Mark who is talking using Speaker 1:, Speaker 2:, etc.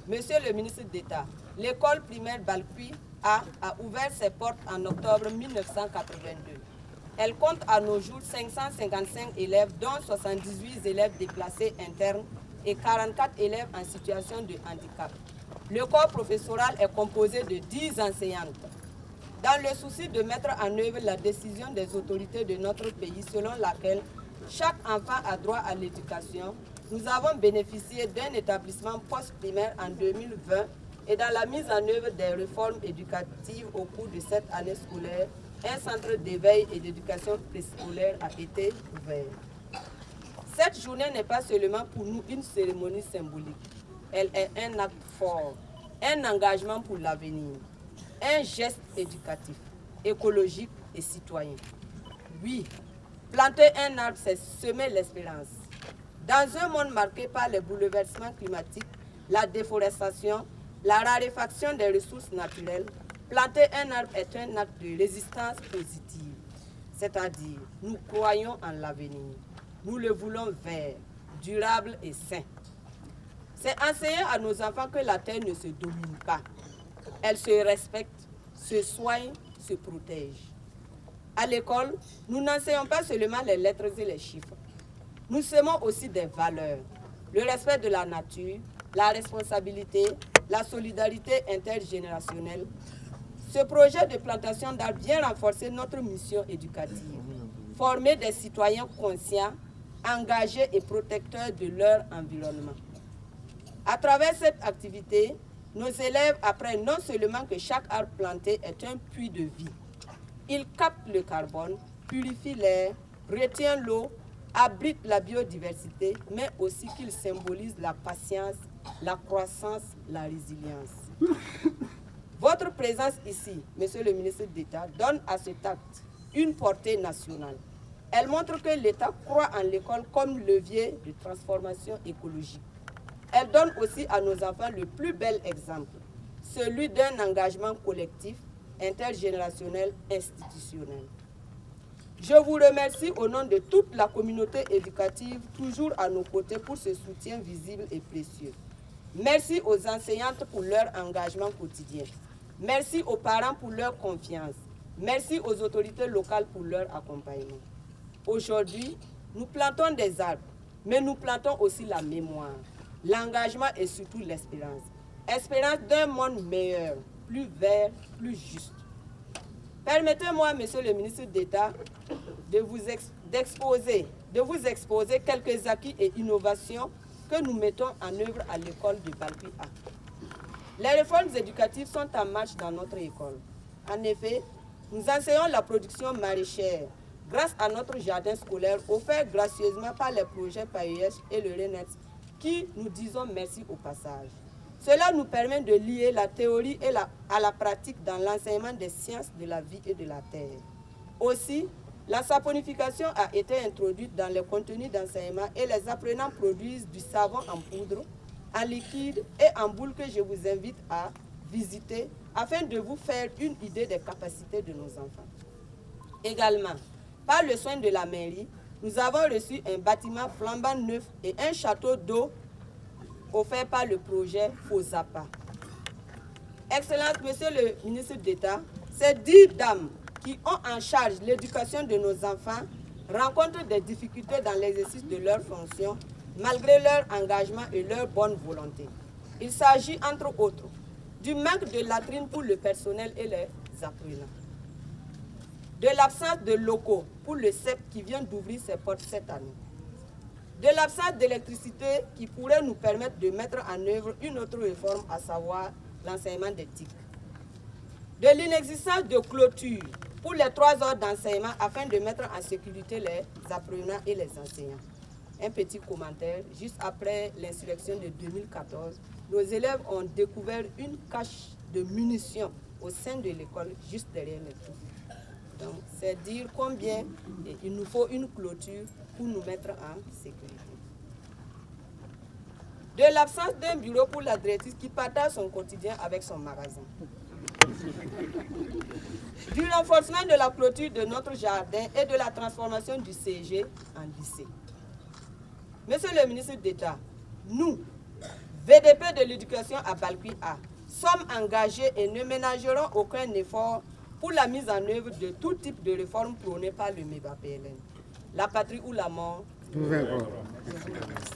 Speaker 1: Monsieur le ministre d'État, l'école primaire Balpui A ouvert ses portes en octobre 1982. Elle compte à nos jours 555 élèves, dont 78 élèves déplacés internes et 44 élèves en situation de handicap. Le corps professoral est composé de 10 enseignantes. Dans le souci de mettre en œuvre la décision des autorités de notre pays selon laquelle chaque enfant a droit à l'éducation, nous avons bénéficié d'un établissement post-primaire en 2020 et dans la mise en œuvre des réformes éducatives au cours de cette année scolaire, un centre d'éveil et d'éducation préscolaire a été ouvert. Cette journée n'est pas seulement pour nous une cérémonie symbolique. Elle est un acte fort, un engagement pour l'avenir, un geste éducatif, écologique et citoyen. Oui, planter un arbre, c'est semer l'espérance. Dans un monde marqué par les bouleversements climatiques, la déforestation, la raréfaction des ressources naturelles, planter un arbre est un acte de résistance positive. C'est-à-dire, nous croyons en l'avenir. Nous le voulons vert, durable et sain. C'est enseigner à nos enfants que la terre ne se domine pas. Elle se respecte, se soigne, se protège. À l'école, nous n'enseignons pas seulement les lettres et les chiffres. Nous semons aussi des valeurs, le respect de la nature, la responsabilité, la solidarité intergénérationnelle. Ce projet de plantation d'arbres vient renforcer notre mission éducative, former des citoyens conscients, engagés et protecteurs de leur environnement. À travers cette activité, nos élèves apprennent non seulement que chaque arbre planté est un puits de vie. Il capte le carbone, purifie l'air, retient l'eau, abrite la biodiversité, mais aussi qu'il symbolise la patience, la croissance, la résilience. Votre présence ici, Monsieur le ministre d'État, donne à cet acte une portée nationale. Elle montre que l'État croit en l'école comme levier de transformation écologique. Elle donne aussi à nos enfants le plus bel exemple, celui d'un engagement collectif, intergénérationnel, institutionnel. Je vous remercie au nom de toute la communauté éducative, toujours à nos côtés pour ce soutien visible et précieux. Merci aux enseignantes pour leur engagement quotidien. Merci aux parents pour leur confiance. Merci aux autorités locales pour leur accompagnement. Aujourd'hui, nous plantons des arbres, mais nous plantons aussi la mémoire, l'engagement et surtout l'espérance. Espérance d'un monde meilleur, plus vert, plus juste. Permettez-moi, Monsieur le ministre d'État, de vous exposer quelques acquis et innovations que nous mettons en œuvre à l'école de Balpui A. Les réformes éducatives sont en marche dans notre école. En effet, nous enseignons la production maraîchère grâce à notre jardin scolaire offert gracieusement par les projets PAES et le RENET, qui nous disons merci au passage. Cela nous permet de lier la théorie à la pratique dans l'enseignement des sciences de la vie et de la terre. Aussi, la saponification a été introduite dans les contenus d'enseignement et les apprenants produisent du savon en poudre, en liquide et en boule que je vous invite à visiter afin de vous faire une idée des capacités de nos enfants. Également, par le soin de la mairie, nous avons reçu un bâtiment flambant neuf et un château d'eau offert par le projet FOSAPA. Excellence, Monsieur le ministre d'État, ces 10 dames qui ont en charge l'éducation de nos enfants rencontrent des difficultés dans l'exercice de leurs fonctions malgré leur engagement et leur bonne volonté. Il s'agit, entre autres, du manque de latrines pour le personnel et les apprenants, de l'absence de locaux pour le CEP qui vient d'ouvrir ses portes cette année, de l'absence d'électricité qui pourrait nous permettre de mettre en œuvre une autre réforme, à savoir l'enseignement d'éthique, de l'inexistence de clôture pour les 3 heures d'enseignement afin de mettre en sécurité les apprenants et les enseignants. Un petit commentaire, juste après l'insurrection de 2014, nos élèves ont découvert une cache de munitions au sein de l'école, juste derrière les tours. Donc, c'est dire combien il nous faut une clôture pour nous mettre en sécurité. De l'absence d'un bureau pour la directrice qui partage son quotidien avec son magasin. Du renforcement de la clôture de notre jardin et de la transformation du CG en lycée. Monsieur le ministre d'État, nous, VDP de l'éducation à Balkui A, sommes engagés et ne ménagerons aucun effort pour la mise en œuvre de tout type de réforme prônée par le MEBA-PLN. La patrie ou la mort.